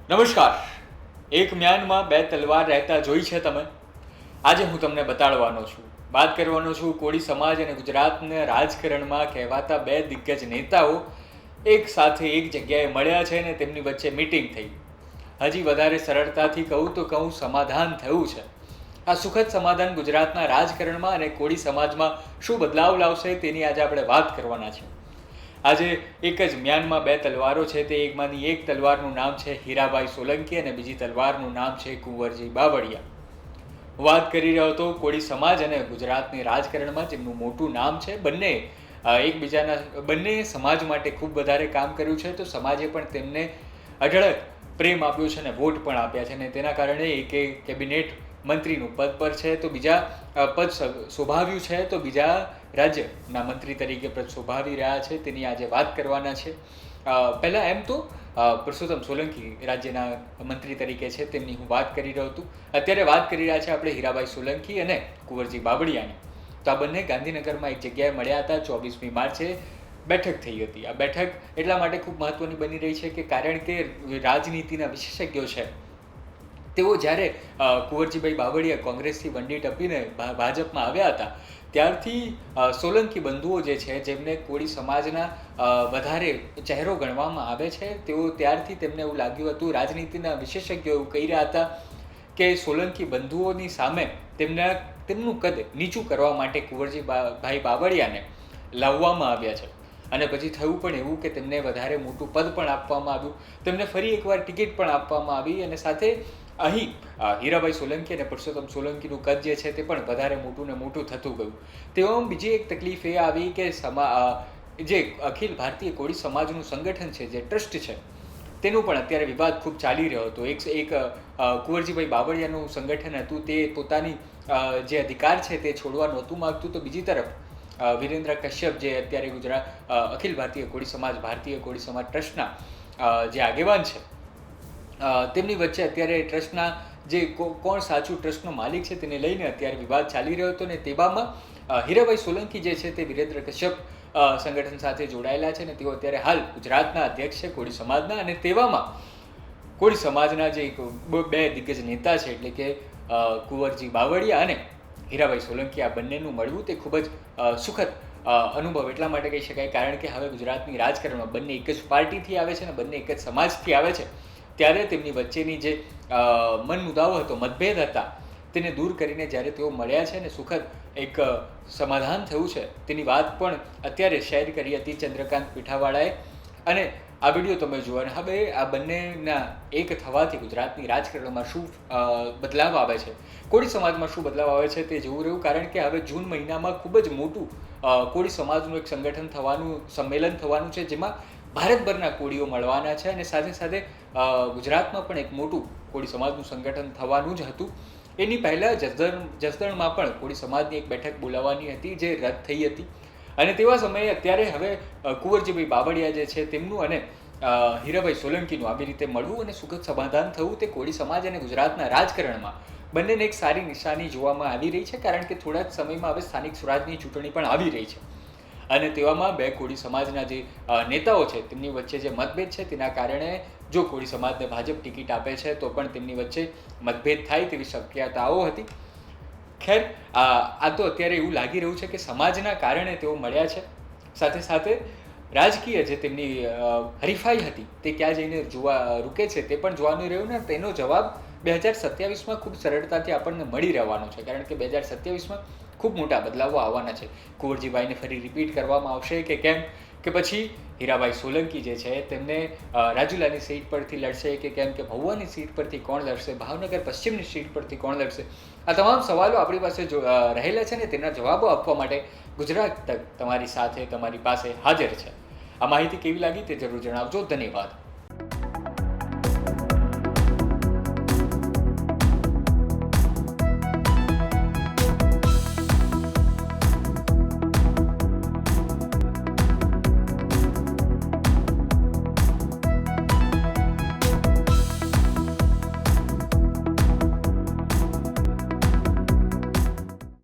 નમસ્કાર. એક મ્યાનમાં બે તલવાર રહેતા જોઈ છે તમે? આજે હું તમને બતાડવાનો છું. વાત કરવાનો છું કોળી સમાજ અને ગુજરાતના રાજકારણમાં કહેવાતા બે દિગ્ગજ નેતાઓ એક સાથે એક જગ્યાએ મળ્યા છે અને તેમની વચ્ચે મીટિંગ થઈ. હજી વધારે સરળતાથી કહું તો સમાધાન થયું છે. આ સુખદ સમાધાન ગુજરાતના રાજકારણમાં અને કોળી સમાજમાં શું બદલાવ લાવશે તેની આજે આપણે વાત કરવાના છે. આજે એક જ મ્યાનમાં બે તલવારો છે. તે એકમાંની એક તલવારનું નામ છે હીરાભાઈ સોલંકી અને બીજી તલવારનું નામ છે કુંવરજી બાવળિયા. હું વાત કરી રહ્યો હતો કોળી સમાજ અને ગુજરાતની રાજકારણમાં જેમનું મોટું નામ છે. બંને સમાજ માટે ખૂબ વધારે કામ કર્યું છે, તો સમાજે પણ તેમને અઢળક પ્રેમ આપ્યો છે અને વોટ પણ આપ્યા છે અને તેના કારણે એક કેબિનેટ મંત્રીનું પદ પર છે, તો બીજા પદ શોભાવ્યું છે, તો બીજા રાજ્યના મંત્રી તરીકે પદ શોભાવી રહ્યા છે. તેની આજે વાત કરવાના છે. પહેલાં એમ તો પુરુષોત્તમ સોલંકી રાજ્યના મંત્રી તરીકે છે, તેમની હું વાત કરી રહ્યો હતો. અત્યારે વાત કરી રહ્યા છે આપણે હીરાભાઈ સોલંકી અને કુંવરજી બાવળિયાની. તો આ બંને ગાંધીનગરમાં એક જગ્યાએ મળ્યા હતા. 24મી માર્ચે બેઠક થઈ હતી. આ બેઠક એટલા માટે ખૂબ મહત્વની બની રહી છે કે કારણ કે રાજનીતિના વિશેષજ્ઞો છે તેઓ જ્યારે કુંવરજીભાઈ બાવળિયા કોંગ્રેસથી વંડી ટપીને ભાજપમાં આવ્યા હતા ત્યારથી સોલંકી બંધુઓ જે છે જેમને કોળી સમાજના વધારે ચહેરો ગણવામાં આવે છે, તેઓ ત્યારથી તેમને એવું લાગ્યું હતું, રાજનીતિના વિશેષજ્ઞો એવું કહી રહ્યા હતા કે સોલંકી બંધુઓની સામે તેમનું કદ નીચું કરવા માટે કુંવરજીભાઈ બાવળિયાને લાવવામાં આવ્યા છે. અને પછી થયું પણ એવું કે તેમને વધારે મોટું પદ પણ આપવામાં આવ્યું, તેમને ફરી એકવાર ટિકિટ પણ આપવામાં આવી અને સાથે અહીં હીરાભાઈ સોલંકી અને પુરુષોત્તમ સોલંકીનું કદ જે છે તે પણ વધારે મોટું ને મોટું થતું ગયું. તેવામાં બીજી એક તકલીફ એ આવી કે જે અખિલ ભારતીય કોળી સમાજનું સંગઠન છે, જે ટ્રસ્ટ છે, તેનું પણ અત્યારે વિવાદ ખૂબ ચાલી રહ્યો હતો. એક કુંવરજીભાઈ બાવળિયાનું સંગઠન હતું, તે પોતાની જે અધિકાર છે તે છોડવા નહોતું માગતું, તો બીજી તરફ વિરેન્દ્ર કશ્યપ જે અત્યારે અખિલ ભારતીય કોળી સમાજ ટ્રસ્ટના જે આગેવાન છે, તેમની વચ્ચે અત્યારે ટ્રસ્ટના જે કોણ સાચું ટ્રસ્ટનો માલિક છે તેને લઈને અત્યારે વિવાદ ચાલી રહ્યો હતો. અને તેવામાં હીરાભાઈ સોલંકી જે છે તે વિરેન્દ્ર કશ્યપ સંગઠન સાથે જોડાયેલા છે અને તેઓ અત્યારે હાલ ગુજરાતના અધ્યક્ષ છે કોળી સમાજના. અને તેવામાં કોળી સમાજના જે બે દિગ્ગજ નેતા છે એટલે કે કુંવરજી બાવળિયા અને હીરાભાઈ સોલંકી, આ બંનેનું મળવું તે ખૂબ જ સુખદ અનુભવ એટલા માટે કહી શકાય કારણ કે હવે ગુજરાતની રાજકારણમાં બંને એક જ પાર્ટીથી આવે છે અને બંને એક જ સમાજથી આવે છે. ત્યારે તેમની વચ્ચેની જે મનમુદાવો હતો, મતભેદ હતા, તેને દૂર કરીને જ્યારે તેઓ મળ્યા છે અને સુખદ એક સમાધાન થયું છે તેની વાત પણ અત્યારે શેર કરી હતી ચંદ્રકાંત પીઠાવાળાએ. અને આ વિડીયો તમે જુઓ અને હવે આ બંનેના એક થવાથી ગુજરાતની રાજકારણમાં શું બદલાવ આવે છે, કોળી સમાજમાં શું બદલાવ આવે છે તે જોવું રહ્યું. કારણ કે હવે જૂન મહિનામાં ખૂબ જ મોટું કોળી સમાજનું એક સંમેલન થવાનું છે, જેમાં ભારતભરના કોળીઓ મળવાના છે અને સાથે સાથે ગુજરાતમાં પણ એક મોટું કોળી સમાજનું સંગઠન થવાનું જ હતું. એની પહેલાં જસદણમાં પણ કોળી સમાજની એક બેઠક બોલાવવાની હતી જે રદ થઈ હતી. અને તેવા સમયે અત્યારે હવે કુંવરજીભાઈ બાવળિયા જે છે તેમનું અને હીરાભાઈ સોલંકીનું આવી રીતે મળવું અને સુખદ સમાધાન થવું તે કોળી સમાજ અને ગુજરાતના રાજકારણમાં બંનેને એક સારી નિશાની જોવામાં આવી રહી છે. કારણ કે થોડા જ સમયમાં હવે સ્થાનિક સ્વરાજની ચૂંટણી પણ આવી રહી છે અને તેવામાં બે કોળી સમાજના જે નેતાઓ છે તેમની વચ્ચે જે મતભેદ છે તેના કારણે જો કોળી સમાજને ભાજપ ટિકિટ આપે છે તો પણ તેમની વચ્ચે મતભેદ થાય તેવી શક્યતાઓ હતી. ખેર, આ તો અત્યારે એવું લાગી રહ્યું છે કે સમાજના કારણે તેઓ મળ્યા છે. સાથે સાથે રાજકીય જે તેમની હરીફાઈ હતી તે ક્યાં જઈને રૂકે છે તે પણ જોવાનું રહ્યું ને તેનો જવાબ 2027માં ખૂબ સરળતાથી આપણને મળી રહેવાનો છે. કારણ કે 2027માં ખૂબ મોટા બદલાવો આવવાના છે. કુંવરજીભાઈને ફરી રિપીટ કરવામાં આવશે કે કેમ, કે પછી હીરાભાઈ સોલંકી જે છે તેમને રાજુલાની સીટ પરથી લડશે કે કેમ, કે ભુવાની સીટ પરથી કોણ લડશે, ભાવનગર પશ્ચિમની સીટ પરથી કોણ લડશે, આ તમામ સવાલો આપણી પાસે રહેલા છે ને તેના જવાબો આપવા માટે ગુજરાત તક તમારી સાથે તમારી પાસે હાજર છે. આ માહિતી કેવી લાગી તે જરૂર જણાવજો. ધન્યવાદ.